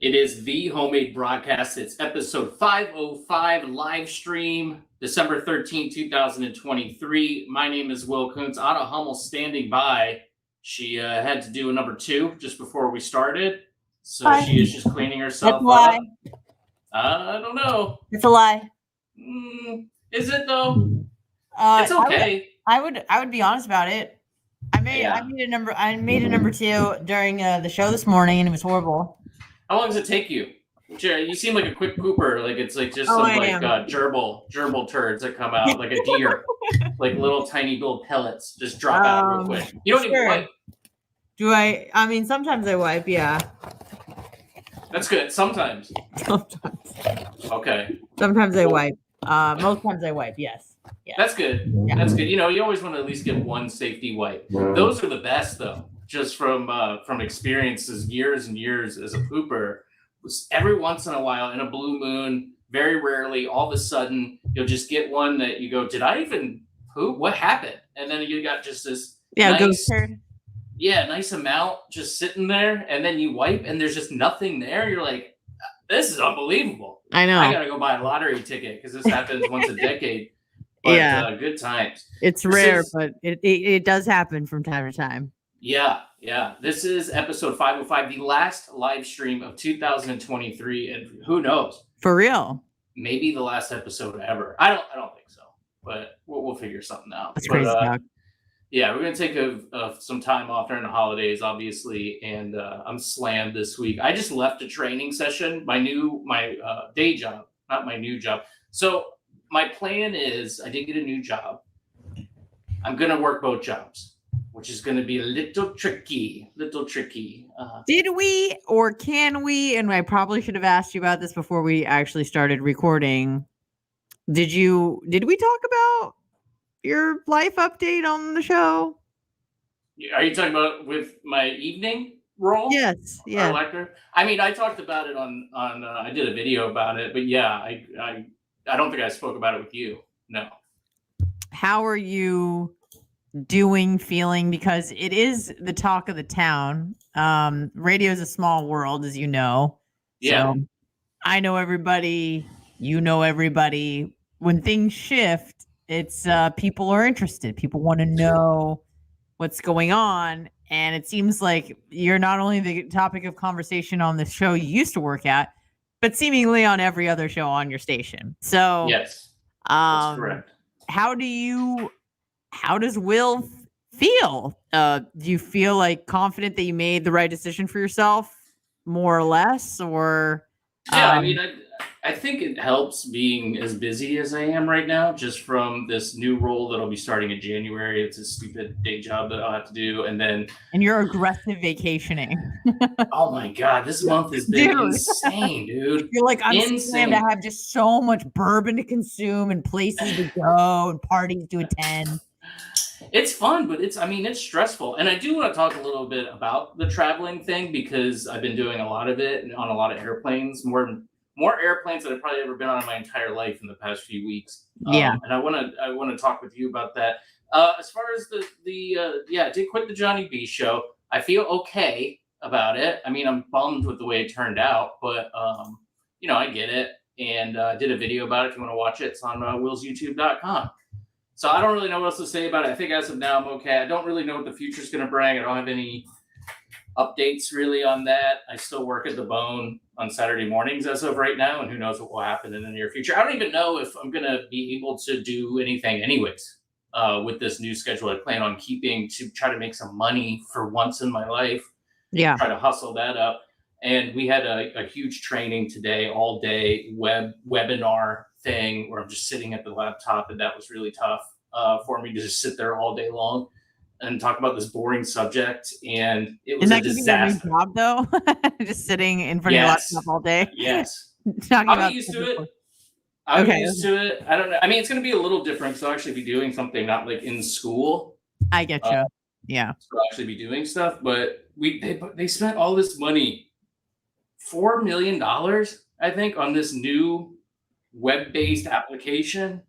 It is the homemade broadcast. It's episode 505 live stream, December 13, 2023. My name is Will Kuntz. Anna Hummel standing by. She had to do a number 2 just before we started. So Hi. She is just cleaning herself That's a lie. up. I don't know. It's a lie. Is it though? It's okay. I would be honest about it. I made a number 2 during the show this morning, and it was horrible. How long does it take you? You seem like a quick pooper. Like it's like just some gerbil turds that come out like a deer, like little tiny little pellets just drop out real quick. You don't even wipe. Do I? I mean, sometimes I wipe. Yeah. That's good. Sometimes. Okay. Sometimes I wipe. Most times I wipe. Yes. Yeah. That's good. Yeah. That's good. You know, you always want to at least get one safety wipe. Those are the best, though. Just from experiences, years and years as a pooper. Every once in a while, in a blue moon, very rarely, all of a sudden, you'll just get one that you go, "Did I even poop? What happened?" And then you got just this nice amount just sitting there, and then you wipe, and there's just nothing there. You're like, "This is unbelievable." I know. I gotta go buy a lottery ticket because this happens once a decade. But, good times. It's rare, but it does happen from time to time. Yeah. This is episode 505, the last live stream of 2023, and who knows? For real? Maybe the last episode ever. I don't think so, but we'll figure something out. That's crazy. Yeah, we're gonna take some time off during the holidays, obviously, and I'm slammed this week. I just left a training session, my day job, not my new job. So my plan is, I did get a new job. I'm gonna work both jobs, which is going to be a little tricky. Did we or can we? And I probably should have asked you about this before we actually started recording. Did we talk about your life update on the show? Are you talking about with my evening role? Yes. Yeah. I mean, I talked about it on I did a video about it, but yeah, I don't think I spoke about it with you. No. How are you feeling? Because it is the talk of the town. Radio is a small world, as you know. Yeah. So I know everybody, you know everybody. When things shift, it's people are interested. People want to know what's going on. And it seems like you're not only the topic of conversation on the show you used to work at, but seemingly on every other show on your station. So yes, that's correct. How does Will feel? Do you feel like confident that you made the right decision for yourself, more or less? Or yeah, I mean, I think it helps being as busy as I am right now, just from this new role that I'll be starting in January. It's a stupid day job that I'll have to do, and you're aggressive vacationing. Oh my god, this month has been insane, dude. You're like, I'm insane to have just so much bourbon to consume and places to go and parties to attend. It's fun, but it's stressful. And I do want to talk a little bit about the traveling thing, because I've been doing a lot of it on a lot of airplanes, more airplanes than I've probably ever been on in my entire life in the past few weeks. Yeah. And I want to talk with you about that. As far as I did quit the Johnny B show. I feel okay about it. I mean, I'm bummed with the way it turned out, but I get it. And I did a video about it. If you want to watch it, it's on willsyoutube.com. So I don't really know what else to say about it. I think as of now, I'm okay. I don't really know what the future's going to bring. I don't have any updates really on that. I still work at the Bone on Saturday mornings as of right now, and who knows what will happen in the near future. I don't even know if I'm going to be able to do anything anyways with this new schedule. I plan on keeping to try to make some money for once in my life. Yeah. Try to hustle that up. And we had a huge training today, all day webinar thing where I'm just sitting at the laptop, and that was really tough for me to just sit there all day long and talk about this boring subject. And it was a disaster. New job, though? Just sitting in front of your laptop all day? Yes. I'll be used to it. I don't know. I mean, it's going to be a little different, so I'll actually be doing something not like in school. I get you. Yeah. So I'll actually be doing stuff, but they spent all this money, $4 million, I think, on this new web-based application.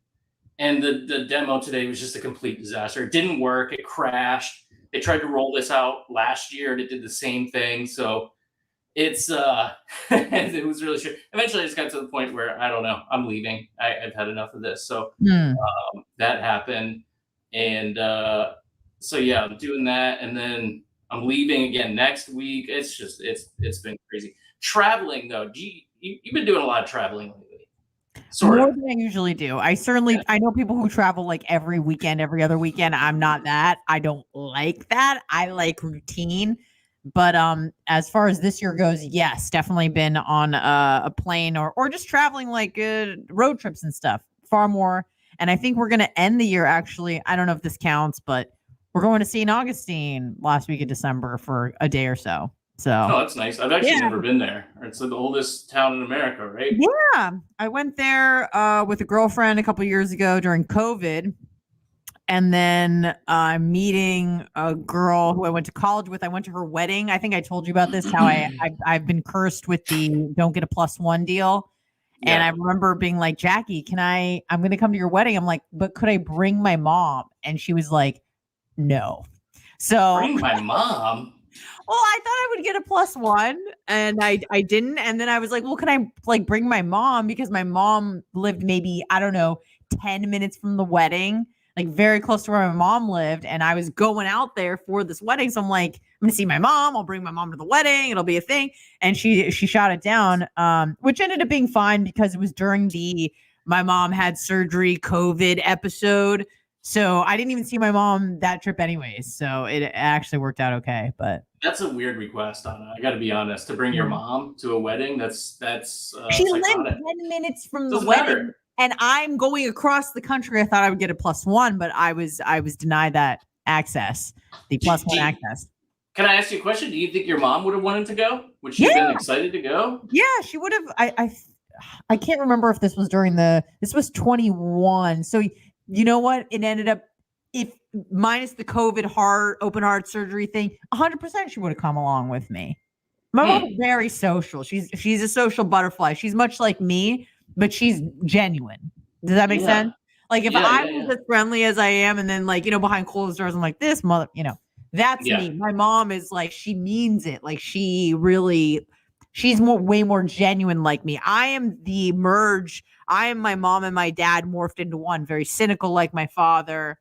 And the demo today was just a complete disaster. It didn't work. It crashed. They tried to roll this out last year, and it did the same thing. So it's it was really short. Eventually I just got to the point where I don't know, I'm leaving. I've had enough of this. So that happened. And so yeah, I'm doing that, and then I'm leaving again next week. It's just it's been crazy. Traveling though, you've been doing a lot of traveling lately. Sort More of. than I usually do. I know people who travel like every weekend, every other weekend. I'm not that. I don't like that. I like routine. But as far as this year goes, yes, definitely been on a plane or just traveling like road trips and stuff. Far more. And I think we're going to end the year actually. I don't know if this counts, but we're going to St. Augustine last week of December for a day or so. So Oh, that's nice. I've actually never been there. It's the oldest town in America, right? yeah, I went there with a girlfriend a couple years ago during COVID. And then I'm meeting a girl who I went to college with. I went to her wedding. I think I told you about this, how I've been cursed with the don't get a +1 deal. And I Yeah. remember being like, Jackie, I'm going to come to your wedding. I'm like, but could I bring my mom? And she was like, no. So Bring my mom. well, I thought I would get a +1 and I didn't. And then I was like, well, can I like bring my mom? Because my mom lived maybe, I don't know, 10 minutes from the wedding, like very close to where my mom lived. And I was going out there for this wedding. So I'm like, I'm gonna see my mom. I'll bring my mom to the wedding. It'll be a thing. And she shot it down, which ended up being fine because it was during my mom had surgery COVID episode. So I didn't even see my mom that trip anyways. So it actually worked out okay. But That's a weird request, Anna. I got to be honest. To bring your mom to a wedding, that's she lived psychotic. 10 minutes from the Doesn't wedding, matter. and I'm going across the country. I thought I would get a +1, but I was denied that access, the +1 access. Can I ask you a question? Do you think your mom would have wanted to go? Would she have been excited to go? Yeah, she would have. I can't remember if this was this was 21. So you know what? It ended up, if minus the COVID open heart surgery thing, 100% she would have come along with me. My mom's very social. She's a social butterfly. She's much like me, but she's genuine. Does that make sense? Like if I was as friendly as I am, and then like, behind closed doors, I'm like this mother, that's me. My mom is like, she means it. Like she's way more genuine like me. I am the merge. I am my mom and my dad morphed into one. Very cynical like my father,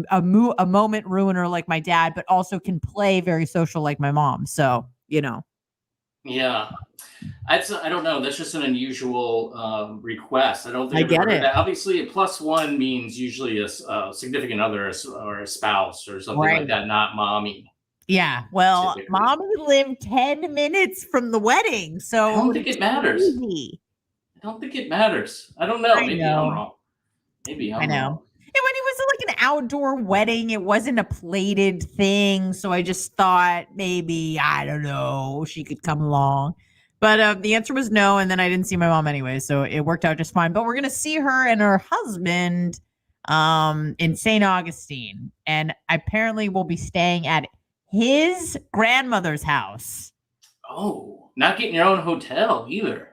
a moment ruiner like my dad, but also can play very social like my mom. So, Yeah. I don't know. That's just an unusual request. I don't think I I've ever get heard it. that. Obviously, a +1 means usually a significant other or a spouse or something like that, not mommy. Yeah. Well, Typically. mommy lived 10 minutes from the wedding. So I don't think it matters. crazy. I don't think it matters. I don't know. I Maybe know. I'm wrong. Maybe I'm I know. wrong. And when it was like an outdoor wedding, it wasn't a plated thing. So I just thought maybe, I don't know, she could come along. But the answer was no. And then I didn't see my mom anyway. So it worked out just fine. But we're going to see her and her husband in St. Augustine. And apparently we'll be staying at his grandmother's house. Oh, not getting your own hotel either.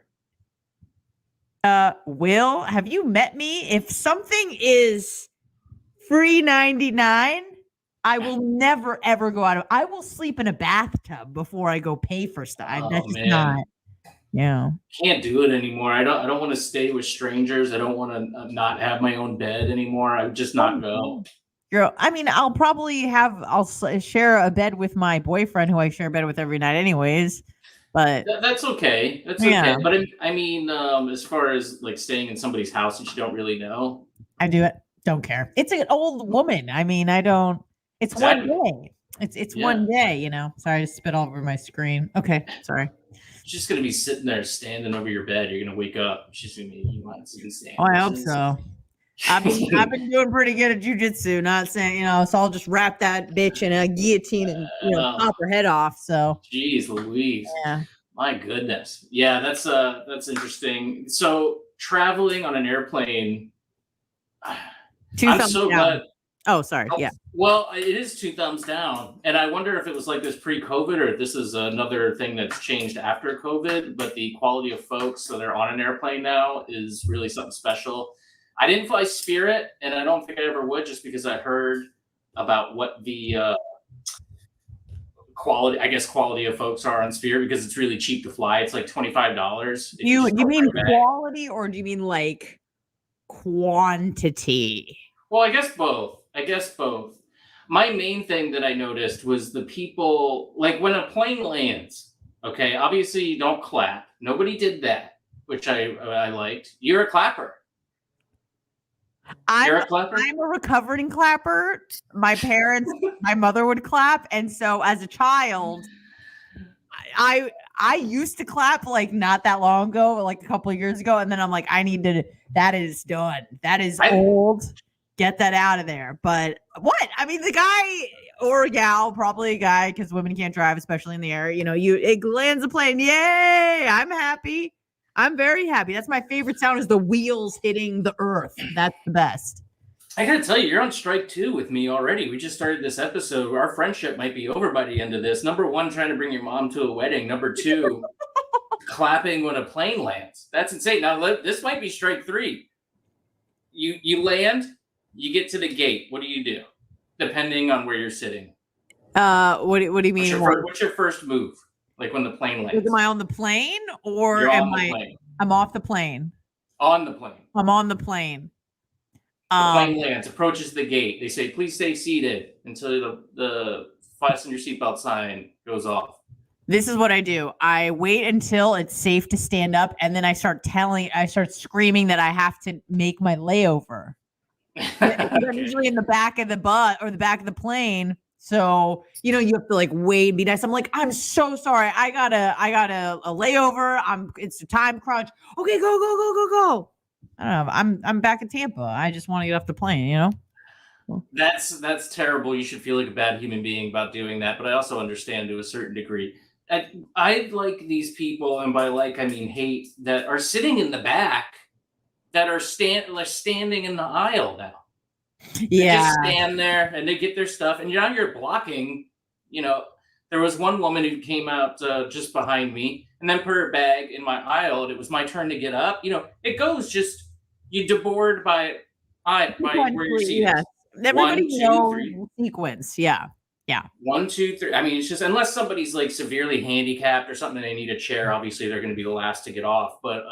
Will, have you met me? If something is free 99, I will never ever go out of. I will sleep in a bathtub before I go pay for stuff. That's just not. Yeah. Can't do it anymore. I don't want to stay with strangers. I don't want to not have my own bed anymore. I would just not go. Girl, I mean, I'll share a bed with my boyfriend who I share a bed with every night anyways. But that's okay. That's okay. But I mean, as far as like staying in somebody's house that you don't really know, I don't care. It's an old woman. I mean, I don't. It's exactly. 1 day. It's 1 day. Sorry, I just spit all over my screen. Okay, sorry. She's just gonna be sitting there, standing over your bed. You're gonna wake up. She's gonna be, you want to stand. Oh, I hope so. I've been doing pretty good at jujitsu. Not saying, so I'll just wrap that bitch in a guillotine and pop her head off. So, jeez Louise. Yeah. My goodness. Yeah, that's interesting. So traveling on an airplane. I'm so glad. Oh, sorry. Yeah. Well, it is 2 thumbs down. And I wonder if it was like this pre-COVID or if this is another thing that's changed after COVID. But the quality of folks that are on an airplane now is really something special. I didn't fly Spirit, and I don't think I ever would, just because I heard about what the quality of folks are on Sphere, because it's really cheap to fly. It's like $25. You mean quality, or do you mean like quantity? Well, I guess both. My main thing that I noticed was the people, like when a plane lands, okay, obviously you don't clap. Nobody did that, which I liked. You're a clapper. I'm a recovering clapper. My mother would clap, and so as a child, I used to clap like not that long ago, like a couple of years ago, and then I'm like, that is done. That is old. Get that out of there. But what? I mean, the guy or a gal, probably a guy, because women can't drive, especially in the air. It lands a plane. Yay! I'm happy. I'm very happy. That's my favorite sound, is the wheels hitting the earth. That's the best. I gotta tell you, you're on strike 2 with me already. We just started this episode. Our friendship might be over by the end of this. Number 1, trying to bring your mom to a wedding. Number 2, clapping when a plane lands. That's insane. Now, this might be strike 3. You land, you get to the gate. What do you do? Depending on where you're sitting. What do you mean? What's your first move? Like when the plane lands. Am I on the plane, or You're on the plane? I'm off the plane. On the plane. I'm on the plane. The plane lands, approaches the gate. They say, please stay seated until the fasten your seatbelt sign goes off. This is what I do. I wait until it's safe to stand up, and then I start screaming that I have to make my layover. Okay. I'm usually in the back of the bus or the back of the plane. So, you have to like wait and be nice. I'm like, I'm so sorry. I got a layover. It's a time crunch. Okay, go. I don't know. I'm back in Tampa. I just want to get off the plane, That's terrible. You should feel like a bad human being about doing that. But I also understand to a certain degree. I like these people, and by like I mean hate, that are sitting in the back, that are standing in the aisle now. Yeah, they just stand there and they get their stuff, and you're blocking. There was one woman who came out just behind me, and then put her bag in my aisle, and it was my turn to get up. It goes just you deboard by where you're seated. Yes. Everybody knows the sequence. Yeah. 1, 2, 3. I mean, it's just unless somebody's like severely handicapped or something, and they need a chair. Obviously, they're going to be the last to get off, but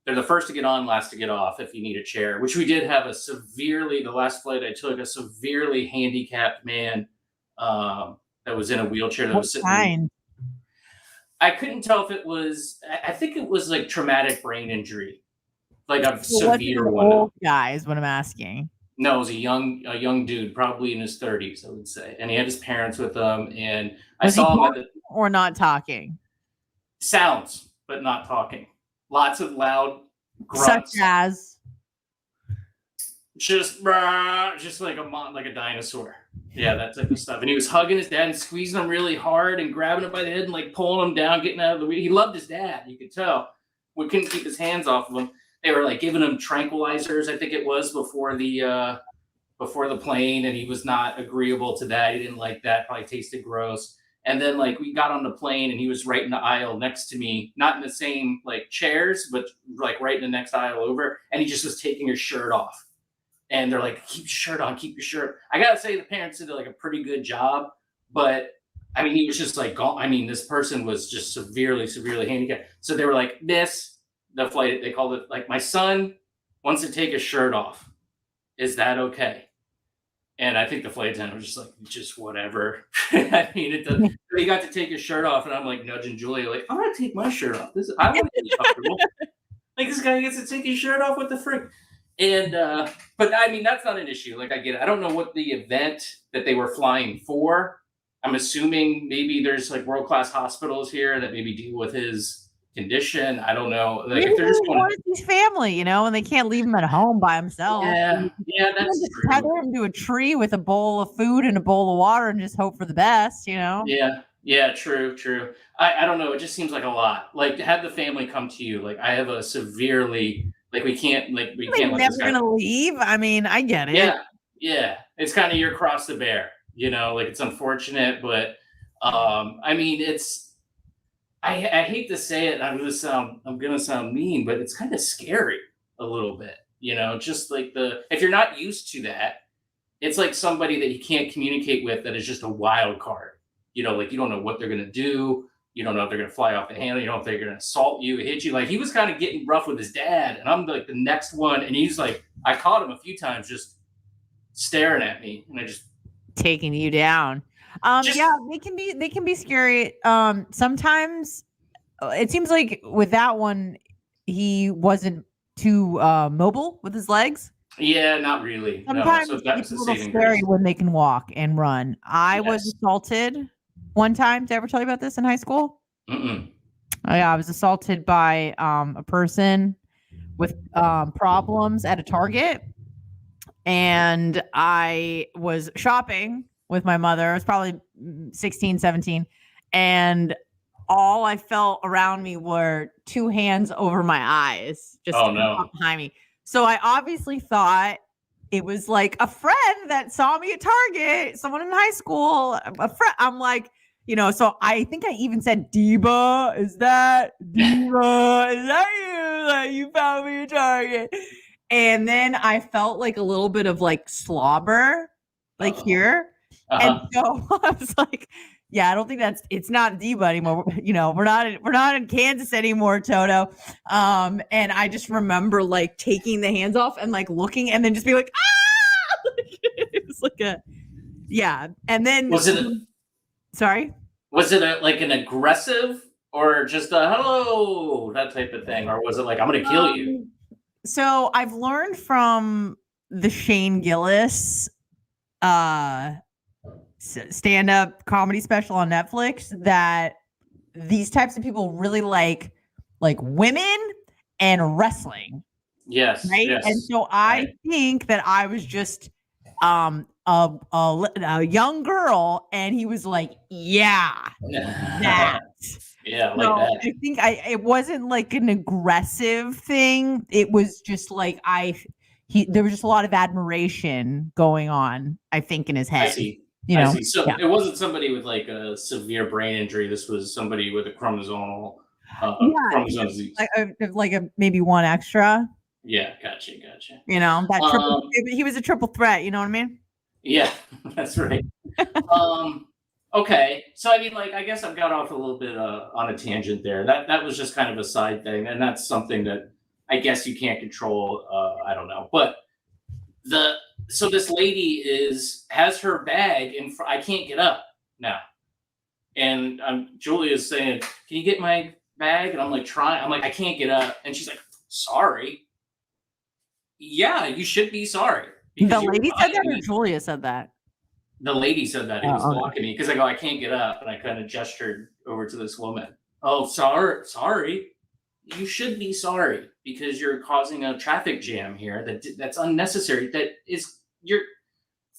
they're the first to get on, last to get off if you need a chair, which we did have the last flight I took, a severely handicapped man that was in a wheelchair that was sitting. Fine. I couldn't tell if it was, I think it was like traumatic brain injury. Like a severe one. Old guy is what I'm asking. No, it was a young dude, probably in his 30s, I would say. And he had his parents with him, and I saw him or not talking. Sounds, but not talking. Lots of loud grunts. Such as just like a dinosaur. Yeah, that type of stuff. And he was hugging his dad and squeezing him really hard and grabbing him by the head and like pulling him down, getting out of the way. He loved his dad, you could tell. We couldn't keep his hands off of him. They were like giving him tranquilizers, I think it was, before the plane, and he was not agreeable to that. He didn't like that, probably tasted gross. And then like we got on the plane, and he was right in the aisle next to me, not in the same like chairs, but like right in the next aisle over. And he just was taking his shirt off. And they're like, keep your shirt on, keep your shirt. I gotta say the parents did like a pretty good job, but I mean, he was just like, this person was just severely handicapped. So they were like, the flight, they called it like, my son wants to take his shirt off. Is that okay? And I think the flight attendant was just like, just whatever. I mean, he got to take his shirt off, and I'm like nudging Julia, like, I'm gonna take my shirt off. I want to be comfortable. Like, this guy gets to take his shirt off. What the frick? And but I mean, that's not an issue. Like, I get it. I don't know what the event that they were flying for. I'm assuming maybe there's like world-class hospitals here that maybe deal with his condition. I don't know. Like, if they're just going to his family, and they can't leave him at home by himself. Yeah, that's true. Tether him to a tree with a bowl of food and a bowl of water and just hope for the best, Yeah, true. I don't know. It just seems like a lot. Like, to have the family come to you. Like, I have a severely, like, we can't let this guy. Never gonna leave. I mean, I get it. Yeah. It's kind of your cross to bear. Like, it's unfortunate, but I mean, it's. I hate to say it. I'm gonna sound mean, but it's kind of scary a little bit. Just like if you're not used to that, it's like somebody that you can't communicate with that is just a wild card. you know, like you don't know what they're gonna do. You don't know if they're gonna fly off the handle. You don't know if they're gonna assault you, hit you. Like he was kind of getting rough with his dad, and I'm like the next one, and he's like, I caught him a few times just staring at me, and I just taking you down. Just- Yeah, they can be scary. Sometimes it seems like with that one, he wasn't too mobile with his legs. yeah, not really. No, Sometimes so that was it's a the little saving scary grace. when they can walk and run. I was Yes. assaulted one time. Did I ever tell you about this in high school? Mm-mm. I was assaulted by a person with problems at a Target, and I was shopping with my mother. I was probably 16, 17, and all I felt around me were two hands over my eyes, just Oh no. behind me. So I obviously thought it was like a friend that saw me at Target, someone in high school, a friend. I'm like, so I think I even said, Diva, is that Diva? Is that you? Like, you found me at Target. And then I felt like a little bit of like slobber, like here. And so I was like, yeah, I don't think it's not Diva anymore. We're not in Kansas anymore, Toto. And I just remember like taking the hands off and like looking and then just be like, ah, it was like yeah. And then sorry? Was it like an aggressive or just a hello, that type of thing? Or was it like, I'm going to kill you? So I've learned from the Shane Gillis stand-up comedy special on Netflix that these types of people really like women and wrestling. Yes. Right. Yes. And so I think that I was just a young girl, and he was like, yeah, that. Yeah, like that. I think it wasn't like an aggressive thing. It was just like there was just a lot of admiration going on, I think, in his head. I see. I see. So it wasn't somebody with like a severe brain injury. This was somebody with a chromosomal chromosome disease. Like maybe one extra. Yeah, gotcha. That triple. He was a triple threat. You know what I mean? Yeah, that's right. Okay, so I mean, like, I guess I've got off a little bit on a tangent there. That was just kind of a side thing, and that's something that I guess you can't control. I don't know, but so this lady has her bag in front. I can't get up now, and Julia's saying, "Can you get my bag?" And I'm like, trying. I'm like, I can't get up, and she's like, "Sorry." Yeah, you should be sorry. The lady said that, or Julia said that? The lady said that. He was blocking me because I go, I can't get up, and I kind of gestured over to this woman. Oh, sorry. You should be sorry because you're causing a traffic jam here. That's unnecessary. You're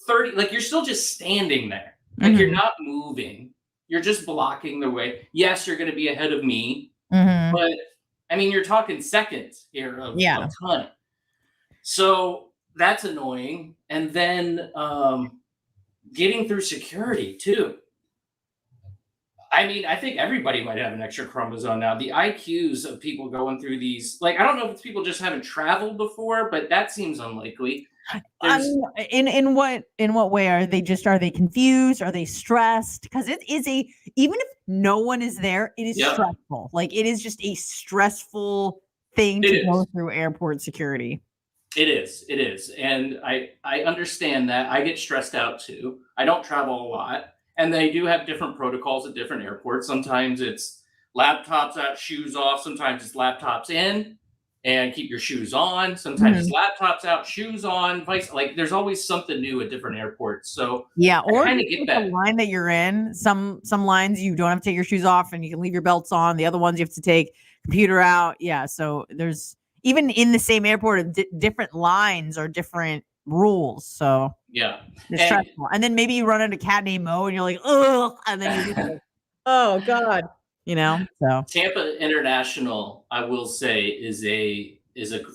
30. Like you're still just standing there. Like you're not moving. You're just blocking the way. Yes, you're going to be ahead of me, but I mean, you're talking seconds here of time. So that's annoying. And then getting through security too. I mean, I think everybody might have an extra chromosome now. The IQs of people going through these, like, I don't know if it's people just haven't traveled before, but that seems unlikely. In what way are they confused? Are they stressed? Because it is even if no one is there, it is stressful. Like it is just a stressful thing to go through airport security. It is. And I understand that. I get stressed out too. I don't travel a lot. And they do have different protocols at different airports. Sometimes it's laptops out, shoes off. Sometimes it's laptops in and keep your shoes on. Sometimes it's laptops out, shoes on. Like there's always something new at different airports. So or the line that you're in. Some lines you don't have to take your shoes off and you can leave your belts on. The other ones you have to take computer out. Yeah. So there's even in the same airport, different lines or different rules. So it's stressful. And then maybe you run into a cat named Mo and you're like, ugh, and then you're like, oh God, so Tampa International, I will say, is a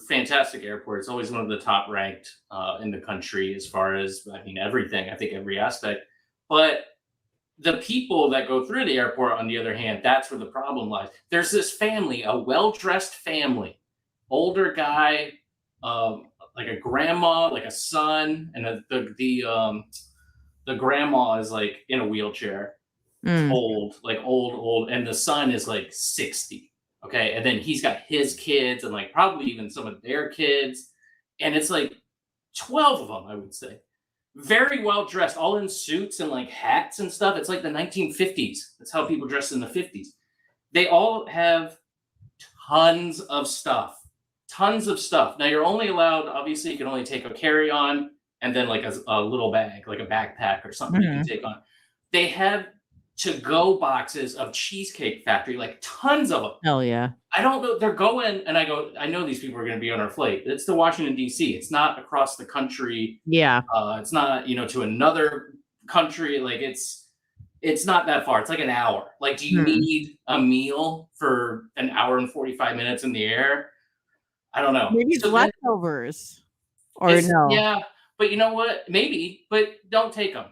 fantastic airport. It's always one of the top ranked in the country as far as, I mean, everything, I think every aspect. But the people that go through the airport, on the other hand, that's where the problem lies. There's this family, a well-dressed family, older guy, like a grandma, like a son, and the grandma is like in a wheelchair, old, like old, and the son is like 60. Okay, and then he's got his kids and like probably even some of their kids, and it's like 12 of them, I would say. Very well dressed, all in suits and like hats and stuff. It's like the 1950s. That's how people dressed in the 50s. They all have tons of stuff. Tons of stuff. Now you're only allowed, obviously, you can only take a carry-on and then like a little bag, like a backpack or something you can take on. They have to-go boxes of Cheesecake Factory, like tons of them. Hell yeah. I don't know. They're going, and I go, I know these people are going to be on our flight. It's to Washington, D.C. It's not across the country. Yeah. It's not, to another country. Like it's not that far. It's like an hour. Like, do you need a meal for an hour and 45 minutes in the air? I don't know. Maybe it's leftovers. Or no. Yeah, but you know what? Maybe, but don't take them.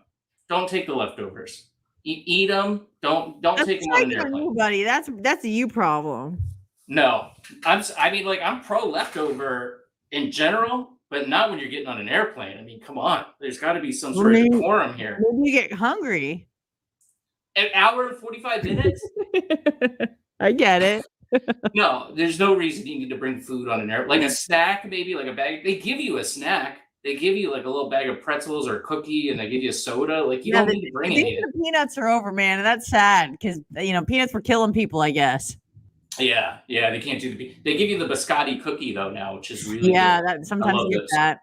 Don't take the leftovers. Eat them. Don't take them on an airplane. You, buddy. That's a you problem. No, I'm pro leftover in general, but not when you're getting on an airplane. I mean, come on. There's got to be some sort of decorum here. Maybe you get hungry. An hour and 45 minutes? I get it. No, there's no reason you need to bring food on an airplane. Like a snack, maybe, like a bag. They give you a snack. They give you like a little bag of pretzels or a cookie, and they give you a soda. Like you don't need to bring any. The peanuts are over, man, and that's sad because peanuts were killing people, I guess. Yeah, they can't do they give you the biscotti cookie though now, which is really good. That sometimes you get that.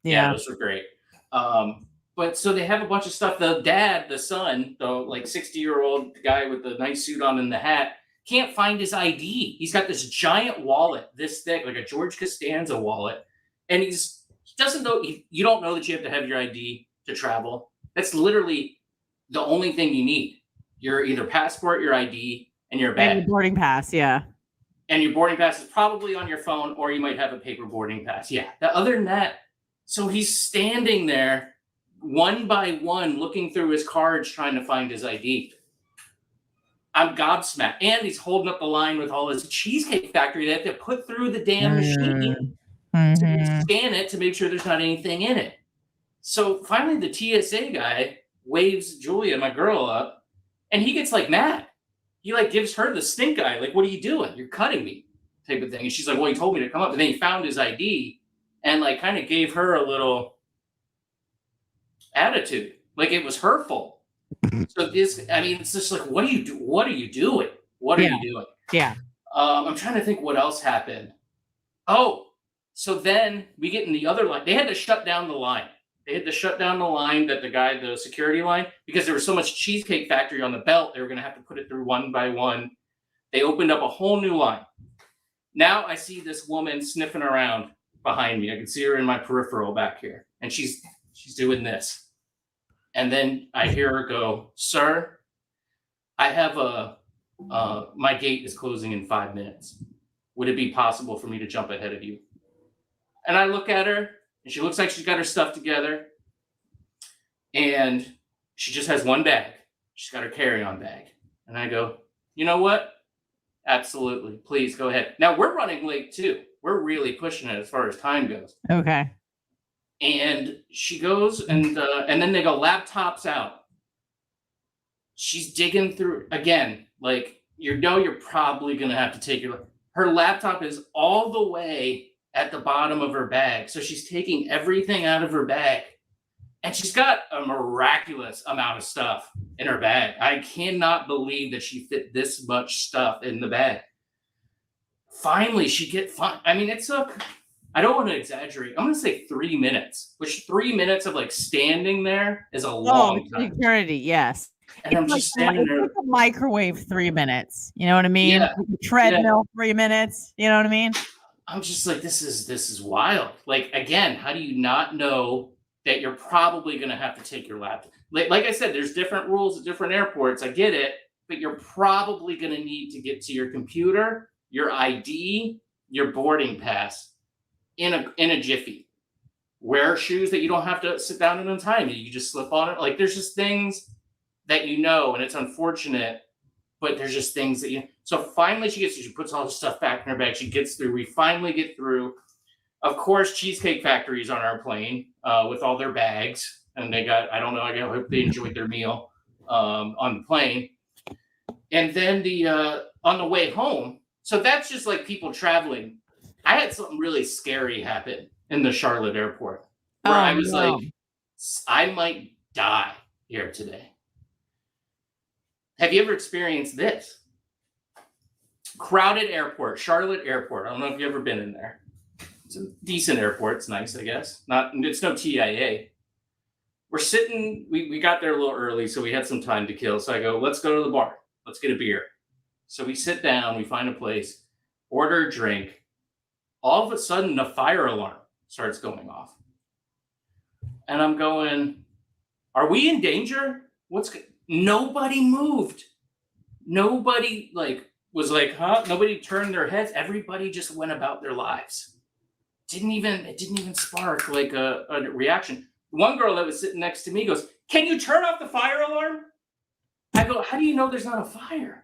Yeah, those are great. But so they have a bunch of stuff. The son, the like 60-year-old guy with the nice suit on and the hat, can't find his ID. He's got this giant wallet this thick, like a George Costanza wallet, and he doesn't know. You don't know that you have to have your ID to travel. That's literally the only thing you need. Your either passport, your ID, and your bag. And your boarding pass, yeah. And your boarding pass is probably on your phone, or you might have a paper boarding pass. Yeah. Other than that, so he's standing there one by one, looking through his cards, trying to find his ID. I'm gobsmacked. And he's holding up the line with all his Cheesecake Factory. They have to put through the damn machine to scan it to make sure there's not anything in it. So finally, the TSA guy waves Julia, my girl, up, and he gets like mad. He like gives her the stink eye. Like, what are you doing? You're cutting me, type of thing. And she's like, well, he told me to come up. And then he found his ID and like kind of gave her a little attitude. Like it was her fault. So it's just like, what are you doing? What are you doing? Yeah. I'm trying to think what else happened. Oh, so then we get in the other line. They had to shut down the line. The security line, because there was so much Cheesecake Factory on the belt. They were going to have to put it through one by one. They opened up a whole new line. Now I see this woman sniffing around behind me. I can see her in my peripheral back here. And she's doing this. And then I hear her go, sir, I have my gate is closing in 5 minutes. Would it be possible for me to jump ahead of you? And I look at her, and she looks like she's got her stuff together. And she just has one bag. She's got her carry-on bag. And I go, you know what? Absolutely. Please go ahead. Now, we're running late, too. We're really pushing it as far as time goes. Okay. And she goes, and then they go, laptops out. She's digging through, again, like, you're probably going to have to take her laptop is all the way at the bottom of her bag. So she's taking everything out of her bag. And she's got a miraculous amount of stuff in her bag. I cannot believe that she fit this much stuff in the bag. Finally, it took, I don't want to exaggerate. I'm going to say 3 minutes, which 3 minutes of like standing there is a long time. Eternity, yes. And I'm just standing there. Like a microwave 3 minutes. You know what I mean? Yeah. Like a treadmill 3 minutes. You know what I mean? I'm just like, this is wild. Like, again, how do you not know that you're probably going to have to take your laptop? Like I said, there's different rules at different airports. I get it, but you're probably going to need to get to your computer, your ID, your boarding pass in a jiffy. Wear shoes that you don't have to sit down and untie. You just slip on it. Like, there's just things that and it's unfortunate, but there's just things that So finally she puts all the stuff back in her bag. She gets through. We finally get through. Of course, Cheesecake Factory is on our plane with all their bags. And they got, I don't know, I hope they enjoyed their meal. on the plane. And then on the way home, so that's just like people traveling. I had something really scary happen in the Charlotte airport where I was like, I might die here today. Have you ever experienced this? Crowded airport, Charlotte airport. I don't know if you've ever been in there. It's a decent airport. It's nice, I guess. It's no TIA. We're sitting, we got there a little early, so we had some time to kill. So I go, let's go to the bar. Let's get a beer. So we sit down, we find a place, order a drink. All of a sudden, the fire alarm starts going off. And I'm going, are we in danger? Nobody moved. Nobody was like, huh? Nobody turned their heads. Everybody just went about their lives. It didn't even spark like a reaction. One girl that was sitting next to me goes, can you turn off the fire alarm? I go, how do you know there's not a fire?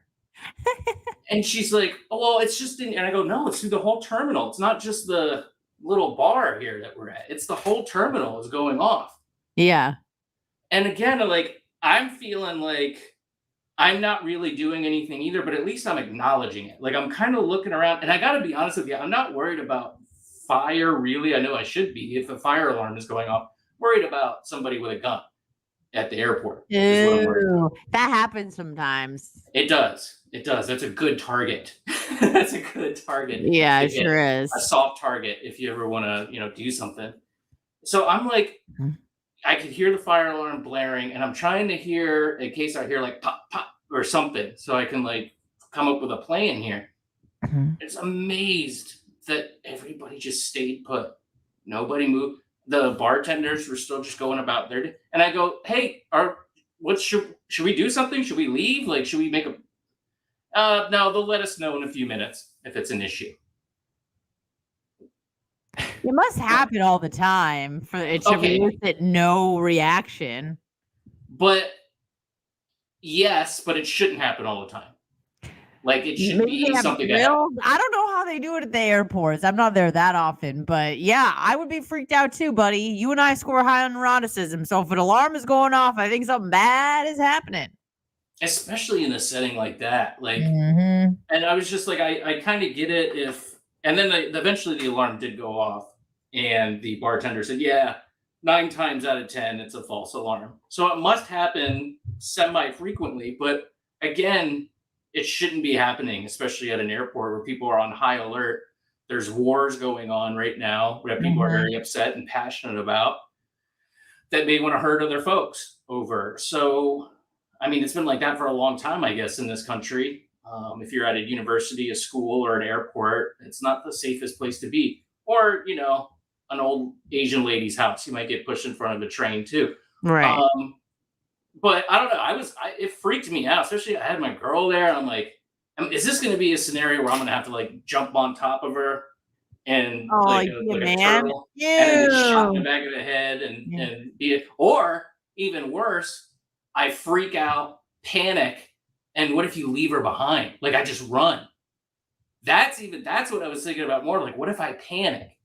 And she's like, oh, well, it's just and I go, no, it's through the whole terminal. It's not just the little bar here that we're at. It's the whole terminal is going off. Yeah. And again, like, I'm feeling like I'm not really doing anything either, but at least I'm acknowledging it. Like, I'm kind of looking around, and I got to be honest with you, I'm not worried about fire, really. I know I should be if the fire alarm is going off. Worried about somebody with a gun at the airport. Ew, that happens sometimes. It does. That's a good target. That's a good target. Yeah, it sure is. A soft target if you ever want to, do something. So I'm like, I could hear the fire alarm blaring, and I'm trying to hear, in case I hear like pop, pop or something, so I can like come up with a plan here. It's amazed that everybody just stayed put. Nobody moved. The bartenders were still just going about their day. And I go, hey, should we do something? Should we leave? Like, should we make no, they'll let us know in a few minutes if it's an issue. It must happen all the time for it to elicit no reaction. But yes, but it shouldn't happen all the time. Like, it should be something that happens. I don't know how they do it at the airports. I'm not there that often, but yeah, I would be freaked out too, buddy. You and I score high on neuroticism, so if an alarm is going off, I think something bad is happening. Especially in a setting like that. Like, and I was just like, I kind of get it and then eventually the alarm did go off, and the bartender said, yeah, 9 times out of 10, it's a false alarm. So it must happen semi-frequently, but again, it shouldn't be happening, especially at an airport where people are on high alert. There's wars going on right now that people are very upset and passionate about that may want to hurt other folks over. So, I mean, it's been like that for a long time, I guess, in this country. If you're at a university, a school, or an airport, it's not the safest place to be. Or, an old Asian lady's house. You might get pushed in front of a train too. Right. But I don't know. It freaked me out, especially I had my girl there, and I'm like, is this going to be a scenario where I'm going to have to like jump on top of her and like a turtle and then get shot in the back of the head and be it, or even worse, I freak out, panic, and what if you leave her behind? Like, I just run. That's what I was thinking about more. Like, what if I panic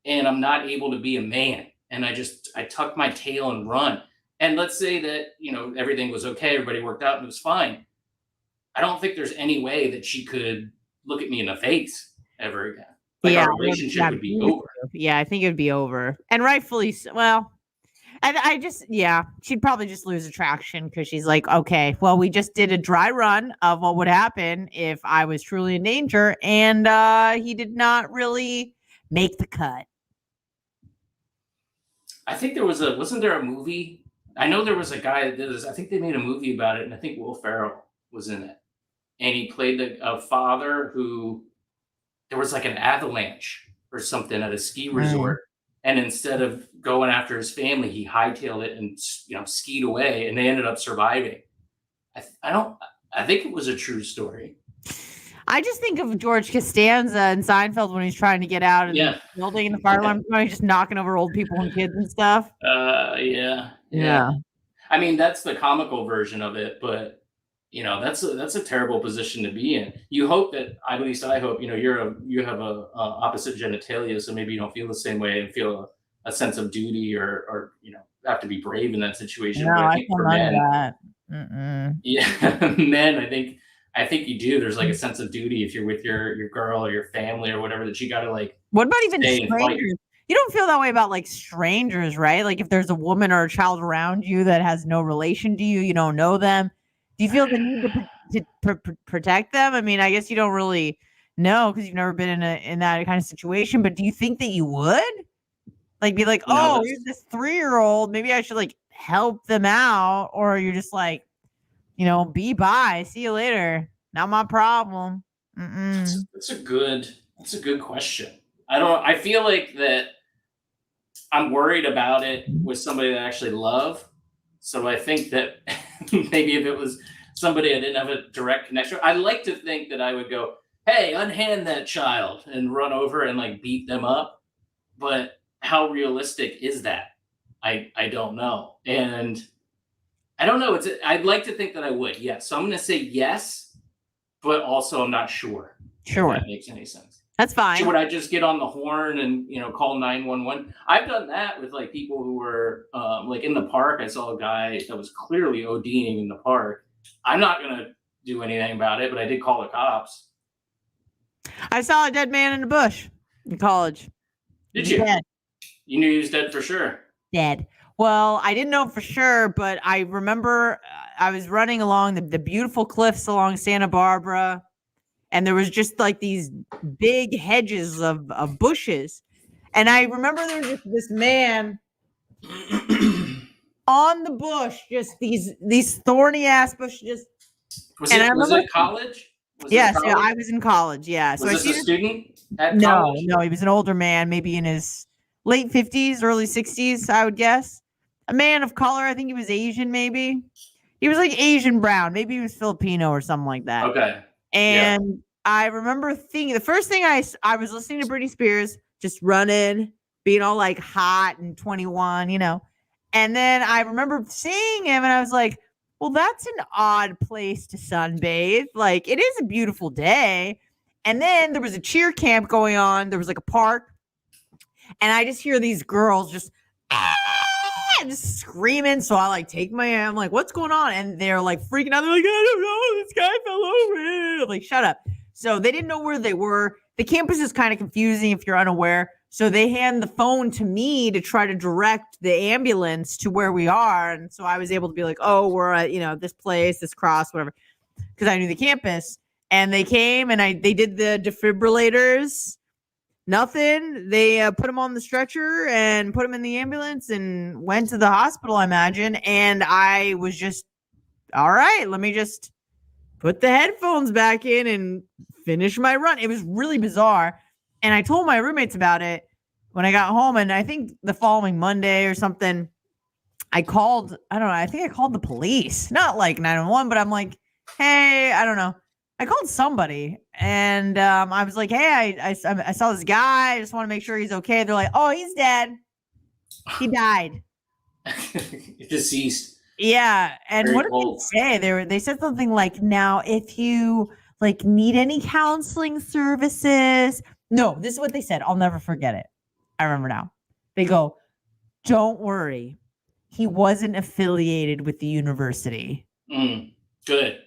and I'm not able to be a man and I tuck my tail and run? And let's say that, everything was okay, everybody worked out and it was fine. I don't think there's any way that she could look at me in the face ever again. Like, our relationship would be over. Yeah, I think it would be over. And rightfully so. Well, she'd probably just lose attraction because she's like, okay, well, we just did a dry run of what would happen if I was truly in danger. And he did not really make the cut. I think wasn't there a movie? I know there was a guy that did this. I think they made a movie about it, and I think Will Ferrell was in it. And he played a father who, there was like an avalanche or something at a ski resort. And instead of going after his family, he hightailed it and skied away, and they ended up surviving. I think it was a true story. I just think of George Costanza in Seinfeld when he's trying to get out of the building, and the fire alarm going, just knocking over old people and kids and stuff. Yeah. I mean, that's the comical version of it, but that's a terrible position to be in. You hope that, at least I hope, you have a opposite genitalia, so maybe you don't feel the same way and feel a sense of duty or have to be brave in that situation. No, I think for men, Yeah, men, I think you do. There's like a sense of duty if you're with your girl or your family or whatever that you got to like What about even stay and fight. strangers? You don't feel that way about like strangers, right? Like if there's a woman or a child around you that has no relation to you, you don't know them. Do you feel the need to protect them? I mean, I guess you don't really know because you've never been in that kind of situation. But do you think that you would like be like, No, oh, here's this 3-year-old, maybe I should like help them out, or you're just like, be bye, see you later, not my problem. that's a good question. I feel like that I'm worried about it with somebody that I actually love. So I think that maybe if it was somebody I didn't have a direct connection, I'd like to think that I would go, hey, unhand that child and run over and like beat them up. But how realistic is that? I don't know. And I don't know. I'd like to think that I would. Yes. So I'm going to say yes, but also I'm not sure if Sure, that makes any sense. that's So fine. would I just get on the horn and call 911? I've done that with like people who were like in the park. I saw a guy that was clearly ODing in the park. I'm not gonna do anything about it, but I did call the cops. I saw a dead man in the bush in college. Did He's you? dead. You knew he was dead for sure. Dead. Well, I didn't know for sure, but I remember I was running along the beautiful cliffs along Santa Barbara, and there was just like these big hedges of bushes. And I remember there was just this man on the bush, just these thorny ass bushes. Was And I it remember, college? Was this yes, yeah, college? I was in college. Yeah. So Was I this see a this. student at No, college? no, he was an older man, maybe in his late 50s, early 60s, I would guess. A man of color. I think he was Asian, maybe. He was like Asian brown. Maybe he was Filipino or something like that. Okay. Yeah. And I remember thinking, the first thing I was listening to Britney Spears, just running, being all like hot and 21, And then I remember seeing him and I was like, well, that's an odd place to sunbathe. Like, it is a beautiful day. And then there was a cheer camp going on. There was like a park. And I just hear these girls just screaming. So I like take my hand. I'm like, what's going on? And they're like freaking out. They're like, I don't know. This guy fell over. I'm like, shut up. So they didn't know where they were. The campus is kind of confusing if you're unaware. So they hand the phone to me to try to direct the ambulance to where we are. And so I was able to be like, oh, we're at, this place, this cross, whatever, because I knew the campus. And they came and they did the defibrillators. Nothing. They put him on the stretcher and put him in the ambulance and went to the hospital, I imagine. And I was just, all right, let me just put the headphones back in and finish my run. It was really bizarre. And I told my roommates about it when I got home. And I think the following Monday or something, I think I called the police, not like 911, but I'm like, hey, I don't know. I called somebody and I was like, hey, I saw this guy. I just want to make sure he's okay. They're like, oh, he's dead. He died. Deceased. Yeah. And Very what did cold. they say? They said something like, now, if you like need any counseling services. No, this is what they said. I'll never forget it. I remember now. They go, don't worry. He wasn't affiliated with the university. Good.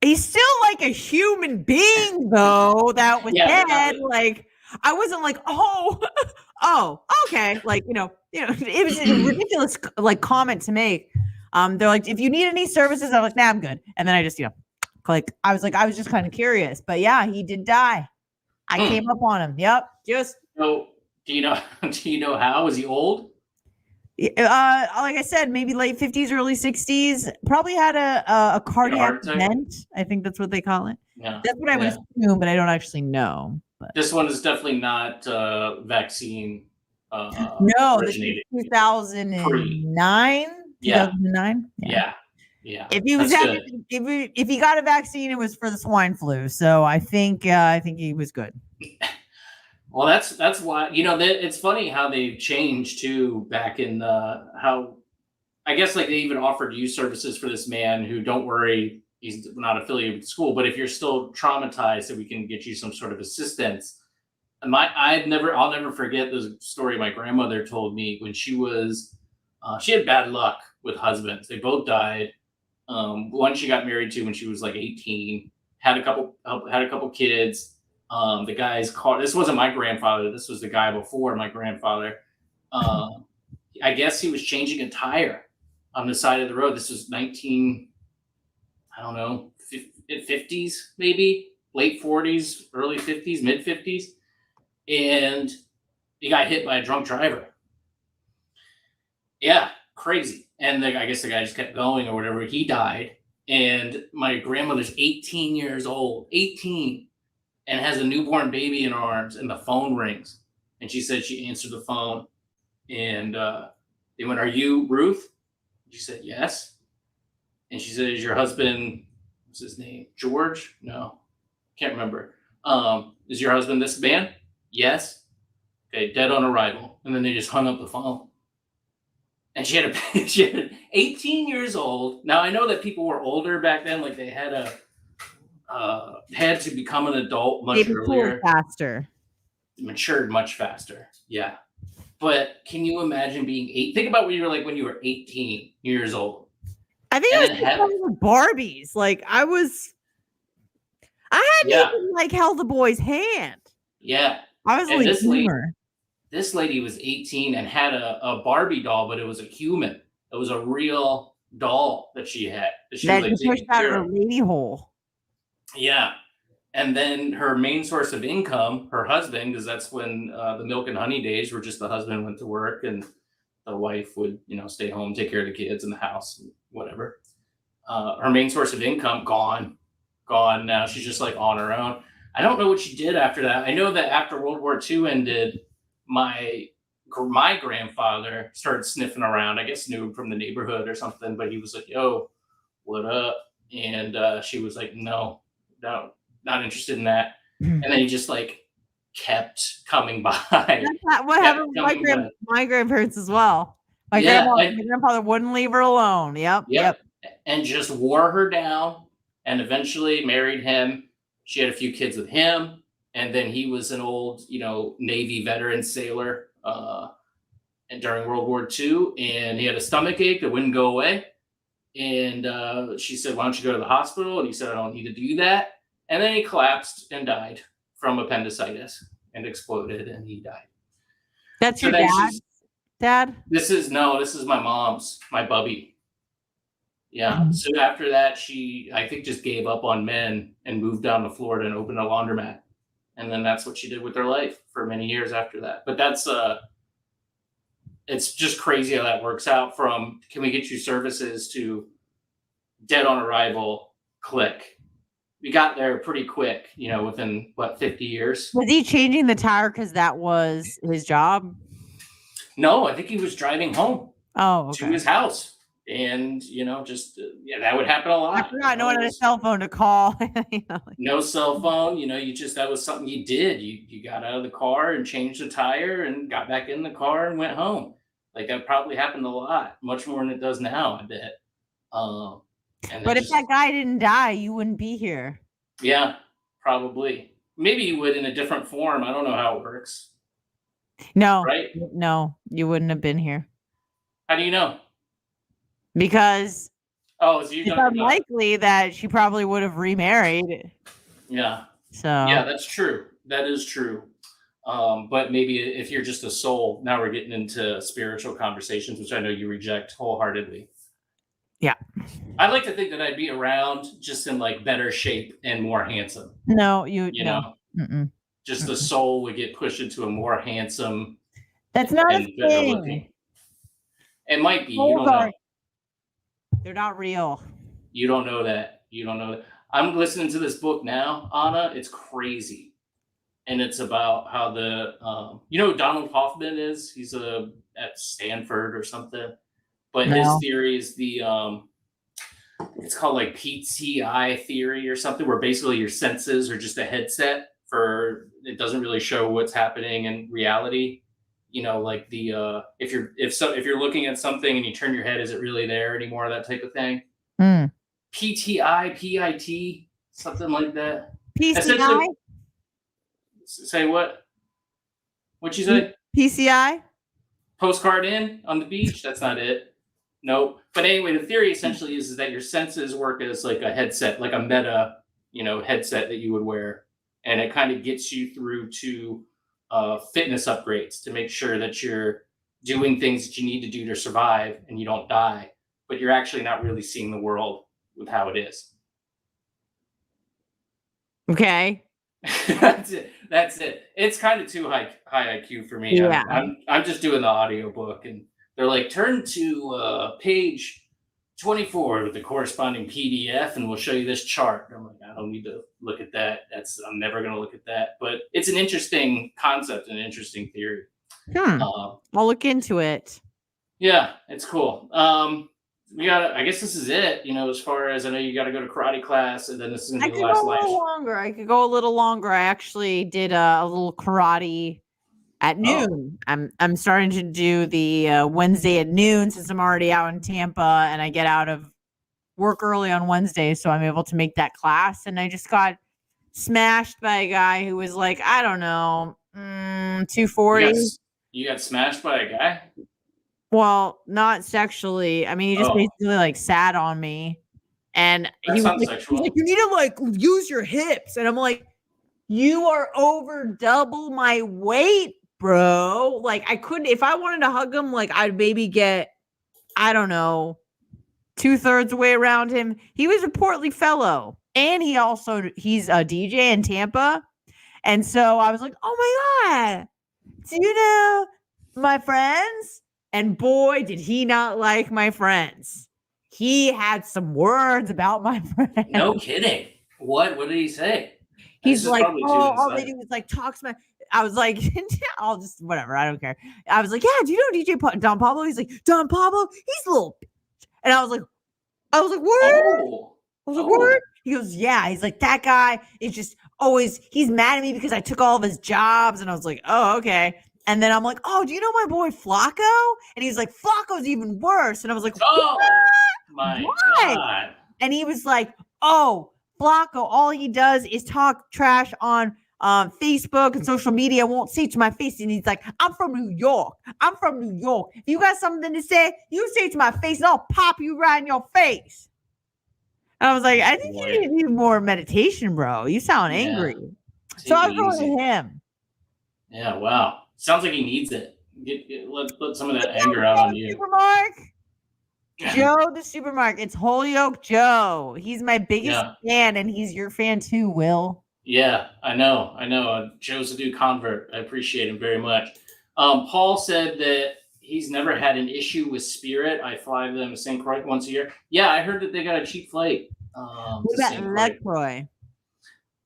He's still like a human being, though, that was dead. But like, I wasn't like, oh, okay. Like, it was a ridiculous like comment to make. They're like, if you need any services, I'm like, nah, I'm good. And then I just, I was just kind of curious. But yeah, he did die. I came up on him. Yep. Just. So, do you know how? Was he old? Like I said, maybe late 50s, early 60s. Probably had a cardiac event. I think that's what they call it. Yeah. That's what I would assume, but I don't actually know. But. This one is definitely not vaccine. No, this is 2009. 2009. Yeah. If he was if he got a vaccine, it was for the swine flu. So I think he was good. Well, that's why it's funny how they've changed too. Back in how I guess like they even offered youth services for this man who, don't worry, he's not affiliated with school, but if you're still traumatized, that we can get you some sort of assistance. And I'll never forget the story my grandmother told me when she had bad luck with husbands. They both died. One she got married to when she was like 18, had a couple kids. The guy's car. This wasn't my grandfather. This was the guy before my grandfather. I guess he was changing a tire on the side of the road. This was 19, I don't know, 50s maybe, late 40s, early 50s, mid 50s, and he got hit by a drunk driver. Yeah, crazy. And I guess the guy just kept going or whatever. He died, and my grandmother's 18 years old, 18, and has a newborn baby in her arms, and the phone rings, and she said she answered the phone, and they went, "Are you Ruth?" She said, "Yes." And she said, "Is your husband, what's his name? George? No, can't remember. Is your husband this man?" "Yes." "Okay, dead on arrival." And then they just hung up the phone. And she had 18 years old. Now I know that people were older back then, like they had to become an adult much earlier. Faster. Matured much faster. Yeah. But can you imagine being 8? Think about what you were like when you were 18 years old. I think And it was with Barbies. Like I hadn't even like held the boy's hand. Yeah. I was like, this lady was 18 and had a Barbie doll, but it was a human. It was a real doll that she had. That she was, like, pushed out of the lady hole. Yeah. And then her main source of income, her husband, because that's when the milk and honey days were just the husband went to work and the wife would, stay home, take care of the kids in the house, whatever. Her main source of income, gone now. She's just like on her own. I don't know what she did after that. I know that after World War II ended, my grandfather started sniffing around. I guess knew him from the neighborhood or something, but he was like, "Yo, what up?" And she was like, "No, not interested in that." And then he just like kept coming by. That's what happened with my grandparents as well. My grandfather wouldn't leave her alone. Yep. And just wore her down, and eventually married him. She had a few kids with him. And then he was an old, Navy veteran sailor and during World War II, and he had a stomach ache that wouldn't go away. And she said, "Why don't you go to the hospital?" And he said, "I don't need to do that." And then he collapsed and died from appendicitis and exploded, and he died. That's your dad? This is my mom's, my bubby. Yeah. Mm-hmm. So after that, she, I think, just gave up on men and moved down to Florida and opened a laundromat. And then that's what she did with her life for many years after that. But that's it's just crazy how that works out from can we get you services to dead on arrival, click. We got there pretty quick, within 50 years. Was he changing the tire because that was his job? No, I think he was driving home to his house. And, that would happen a lot. I forgot no one had a cell phone to call. No cell phone, that was something you did. You got out of the car and changed the tire and got back in the car and went home. Like that probably happened a lot, much more than it does now, I bet. But if that guy didn't die, you wouldn't be here. Yeah, probably. Maybe you would in a different form. I don't know how it works. No. Right? No, you wouldn't have been here. How do you know? Because it's unlikely that she probably would have remarried. Yeah. So yeah, that's true. That is true. But maybe if you're just a soul, now we're getting into spiritual conversations, which I know you reject wholeheartedly. Yeah. I'd like to think that I'd be around just in like better shape and more handsome. No, just the soul would get pushed into a more handsome. That's not a thing. It might be. You don't know. They're not real. You don't know that. I'm listening to this book now, Anna. It's crazy. And it's about how who Donald Hoffman is? He's at Stanford or something. But his theory is it's called like PTI theory or something, where basically your senses are just a headset it doesn't really show what's happening in reality. Like if you're looking at something and you turn your head, is it really there anymore? That type of thing. PTI, PIT, something like that. PCI? Say what? What'd you say? PCI? Postcard in on the beach? That's not it. Nope. But anyway, the theory essentially is that your senses work as like a headset, like a meta, headset that you would wear, and it kind of gets you through to fitness upgrades to make sure that you're doing things that you need to do to survive and you don't die, but you're actually not really seeing the world with how it is. Okay. That's it. That's it. It's kind of too high IQ for me. Yeah. I'm just doing the audiobook, and they're like, turn to page 24 with the corresponding PDF, and we'll show you this chart. I'm like, I don't need to look at that. I'm never going to look at that. But it's an interesting concept and an interesting theory. I'll look into it. Yeah, it's cool. I guess this is it. As far as I know, you got to go to karate class, and then this is going to be the last life. I could go a little longer. I actually did a little karate at noon. I'm starting to do the Wednesday at noon since I'm already out in Tampa, and I get out of work early on Wednesday, so I'm able to make that class. And I just got smashed by a guy who was like, I don't know, 240. You got smashed by a guy? Well, not sexually. I mean, he just basically like sat on me, and he was like, you need to like use your hips. And I'm like, you are over double my weight, bro. Like I couldn't, if I wanted to hug him, like I'd maybe get, I don't know, 2/3 the way around him. He was a portly fellow, and he's a DJ in Tampa. And so I was like, oh my God, do you know my friends? And boy, did he not like my friends. He had some words about my friends. No kidding. What did he say? He's like, all they do is like talk smack. I was like, I'll just, whatever. I don't care. I was like, yeah, do you know DJ Don Pablo? He's like, Don Pablo? He's a little bitch. And I was like, word? I was like, word? He goes, yeah. He's like, that guy is just always, he's mad at me because I took all of his jobs. And I was like, oh, okay. And then I'm like, oh, do you know my boy Flacco? And he's like, Flacco's even worse. And I was like, oh, my God. And he was like, oh, Flacco, all he does is talk trash on Facebook and social media, won't say it to my face. And he's like, I'm from New York. If you got something to say, you say it to my face and I'll pop you right in your face. And I was like, I think you need to do more meditation, bro. You sound angry. So I was going to him. Yeah, wow. Sounds like he needs it. Let some of that anger out on you. Joe the Supermarket. It's Holyoke Joe. He's my biggest fan, and he's your fan too, Will. Yeah, I know. Joe's a new convert. I appreciate him very much. Paul said that he's never had an issue with Spirit. I fly them to St. Croix once a year. Yeah, I heard that they got a cheap flight. What about LaCroix?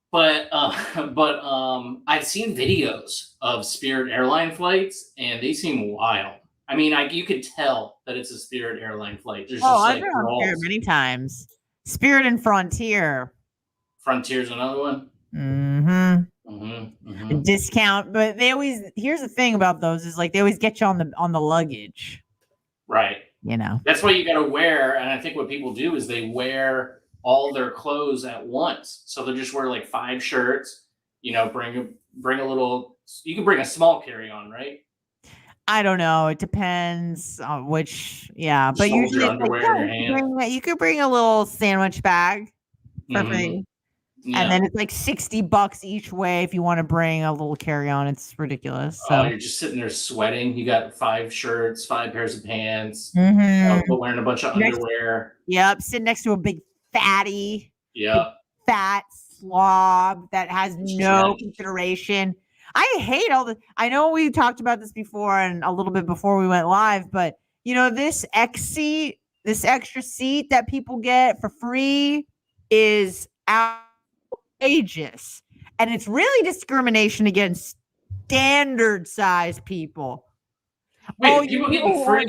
But I've seen videos of Spirit airline flights, and they seem wild. I mean, you could tell that it's a Spirit airline flight. There's I've been on there many times. Spirit and Frontier. Frontier's another one. Discount, but here's the thing about those is like they always get you on the luggage. Right. That's what you got to wear, and I think what people do is they wear all their clothes at once. So they'll just wear like 5 shirts, bring a little, you can bring a small carry-on, right? I don't know. It depends on which, but usually you could bring a little sandwich bag for free. Yeah. And then it's like $60 each way if you want to bring a little carry-on. It's ridiculous. So. You're just sitting there sweating. You got 5 shirts, 5 pairs of pants, but wearing a bunch of underwear. Yep, sitting next to a big fatty. Yeah. Fat slob that has no consideration. I hate I know we talked about this before and a little bit before we went live, but this extra seat that people get for free is outrageous. And it's really discrimination against standard size people. Wait, people are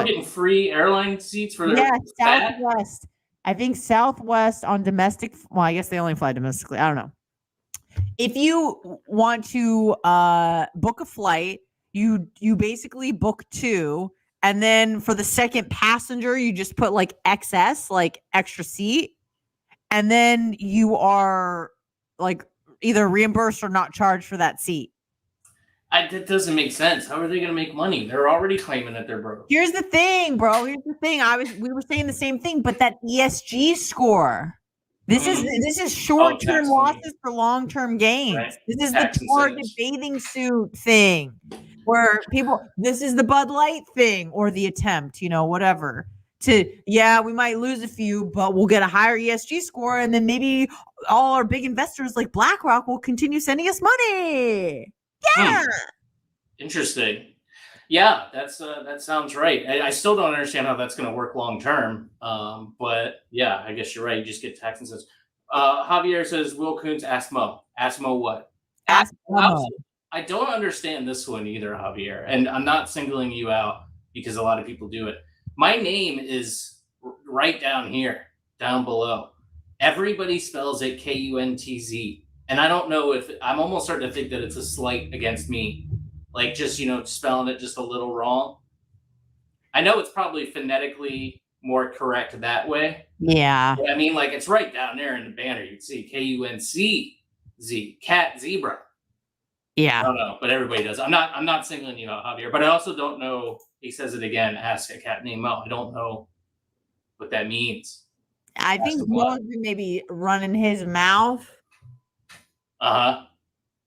getting free airline seats for their Southwest. I think Southwest on domestic. Well, I guess they only fly domestically. I don't know. If you want to book a flight, you basically book 2, and then for the second passenger, you just put like XS, like extra seat, and then you are like either reimbursed or not charged for that seat. That doesn't make sense. How are they going to make money? They're already claiming that they're broke. Here's the thing, bro. Here's the thing. We were saying the same thing, but that ESG score. This is short-term losses for long-term gains. Right. This is Tax the Target bathing suit thing, where this is the Bud Light thing, or the attempt, whatever. We might lose a few, but we'll get a higher ESG score, and then maybe all our big investors like BlackRock will continue sending us money. Yeah. Interesting. Yeah, that sounds right. I still don't understand how that's going to work long term. But yeah, I guess you're right. You just get tax incentives. Javier says, Will Coons, ask Mo. Ask Mo what? Ask Mo. I don't understand this one either, Javier. And I'm not singling you out because a lot of people do it. My name is right down here, down below. Everybody spells it Kuntz. And I don't know if I'm almost starting to think that it's a slight against me. Like just, spelling it just a little wrong. I know it's probably phonetically more correct that way. Yeah. But I mean, like it's right down there in the banner. You'd see Kuntz, cat, zebra. Yeah. I don't know, but everybody does. I'm not singling you out, Javier, but I also don't know. He says it again, ask a cat named Mo. I don't know what that means. I think Mo's maybe running his mouth.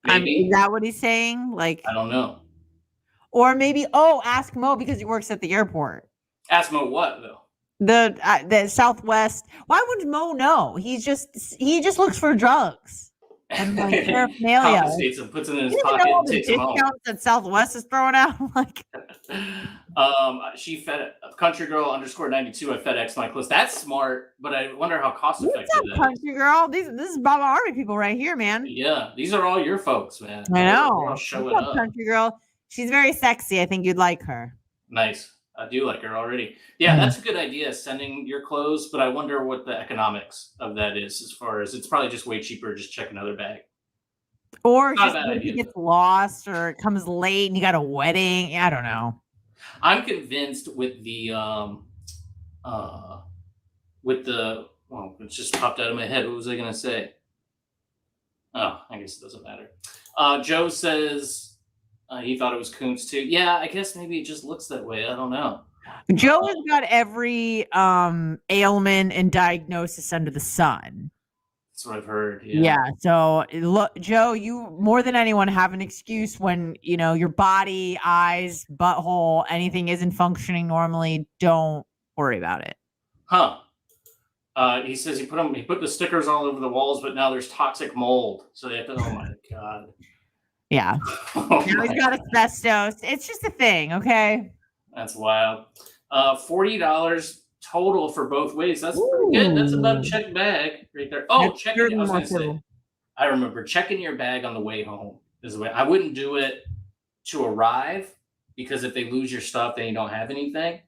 Maybe. Is that what he's saying? Like, I don't know. Or maybe, ask Mo because he works at the airport. Ask Mo what though? The Southwest. Why would Mo know? He just looks for drugs and like paraphernalia. Confiscates him, puts it in his pocket, and takes them home. That Southwest is throwing out. Like, she fed Country Girl _92 at FedEx my clothes. That's smart, but I wonder how cost effective that is. Country Girl, this is Baba Army people right here, man. Yeah, these are all your folks, man. I know. I'll show it up. Country Girl, she's very sexy. I think you'd like her. Nice. I do like her already. Yeah, that's a good idea, sending your clothes, but I wonder what the economics of that is as far as it's probably just way cheaper to just check another bag. Or just it gets lost or it comes late and you got a wedding. I don't know. I'm convinced with the it just popped out of my head. What was I gonna say? Oh, I guess it doesn't matter. Joe says he thought it was Kuntz too. Yeah, I guess maybe it just looks that way. I don't know. Joe has got every ailment and diagnosis under the sun. That's what I've heard. Yeah. So look, Joe, you more than anyone have an excuse when your body, eyes, butthole, anything isn't functioning normally. Don't worry about it. Huh. He says he put the stickers all over the walls, but now there's toxic mold. So they have to. Oh my god. Yeah. Now he's got asbestos. It's just a thing, okay? That's wild. $40 total for both ways. That's pretty good. That's about a check bag right there. Oh, I remember checking your bag on the way home is the way. I wouldn't do it to arrive because if they lose your stuff, then you don't have anything.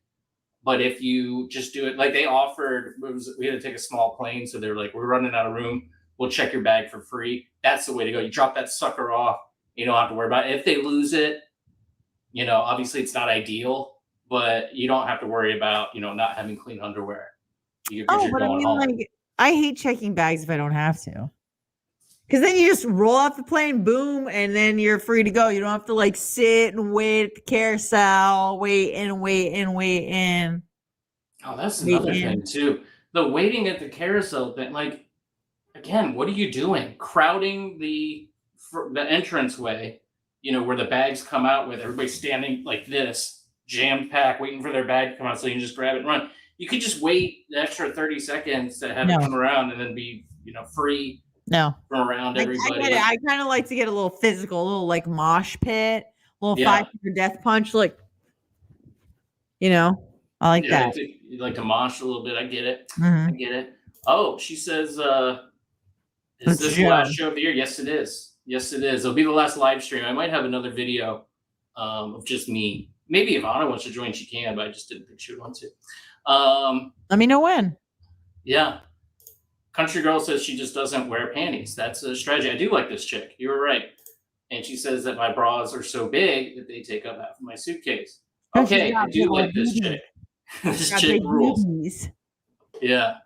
But if you just do it, like they offered, we had to take a small plane, so they're like, we're running out of room. We'll check your bag for free. That's the way to go. You drop that sucker off. You don't have to worry about it. If they lose it, obviously it's not ideal, but you don't have to worry about, not having clean underwear. I hate checking bags if I don't have to. Because then you just roll off the plane, boom, and then you're free to go. You don't have to sit and wait at the carousel, wait in. Oh, that's another thing too. The waiting at the carousel thing, again, what are you doing? Crowding the entranceway, where the bags come out with everybody standing like this, jam-packed, waiting for their bag to come out so you can just grab it and run. You could just wait the extra 30 seconds to have it come around and then be, free from around everybody. I kind of like to get a little physical, a little mosh pit, a little 5-finger death punch, I like that. You like to mosh a little bit. I get it. Mm-hmm. I get it. Oh, she says, is this the last show of the year? Yes, it is. Yes, it is. It'll be the last live stream. I might have another video of just me. Maybe if Anna wants to join, she can, but I just didn't think she would want to. Let me know when. Yeah. Country Girl says she just doesn't wear panties. That's a strategy. I do like this chick. You were right. And she says that my bras are so big that they take up half of my suitcase. Okay, I do like this chick. This chick rules. Yeah.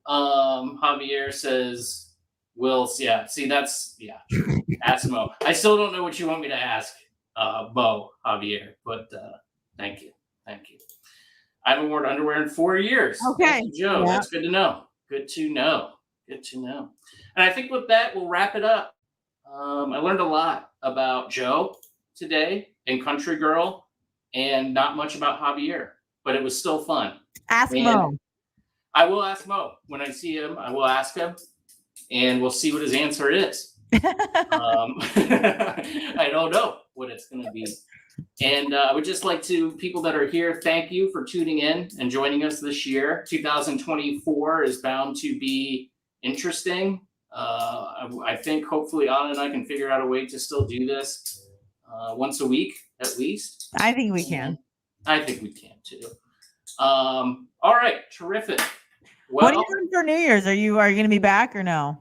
Javier says we'll see. Yeah, see, that's ask Mo. I still don't know what you want me to ask Mo Javier, but thank you. I haven't worn underwear in 4 years. Okay. Thank you, Joe. Yeah. That's good to know. Good to know. And I think with that, we'll wrap it up. I learned a lot about Joe today and Country Girl, and not much about Javier, but it was still fun. Ask Mo. I will ask Mo when I see him. I will ask him, and we'll see what his answer is. I don't know what it's going to be. And I would just like to, people that are here, thank you for tuning in and joining us this year. 2024 is bound to be interesting. I think hopefully Anna and I can figure out a way to still do this once a week at least. I think we can. I think we can too. All right, terrific. Well, what are you doing for New Year's? Are you going to be back or no?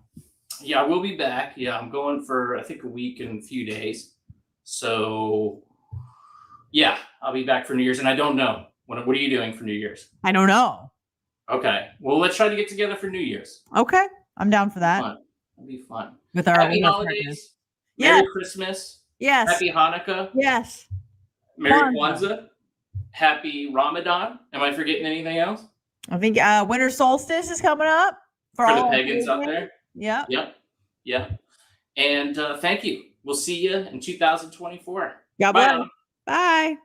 Yeah, we'll be back. Yeah, I'm going for I think a week and a few days. So yeah, I'll be back for New Year's, and I don't know. What are you doing for New Year's? I don't know. Okay, well, let's try to get together for New Year's. Okay, I'm down for that. It'll be fun. With our Happy holidays. Merry Christmas. Yes. Happy Hanukkah. Yes. Merry Kwanzaa. Happy Ramadan. Am I forgetting anything else? I think winter solstice is coming up for the pagans out there. Yeah. And thank you. We'll see you in 2024. God bless. Bye.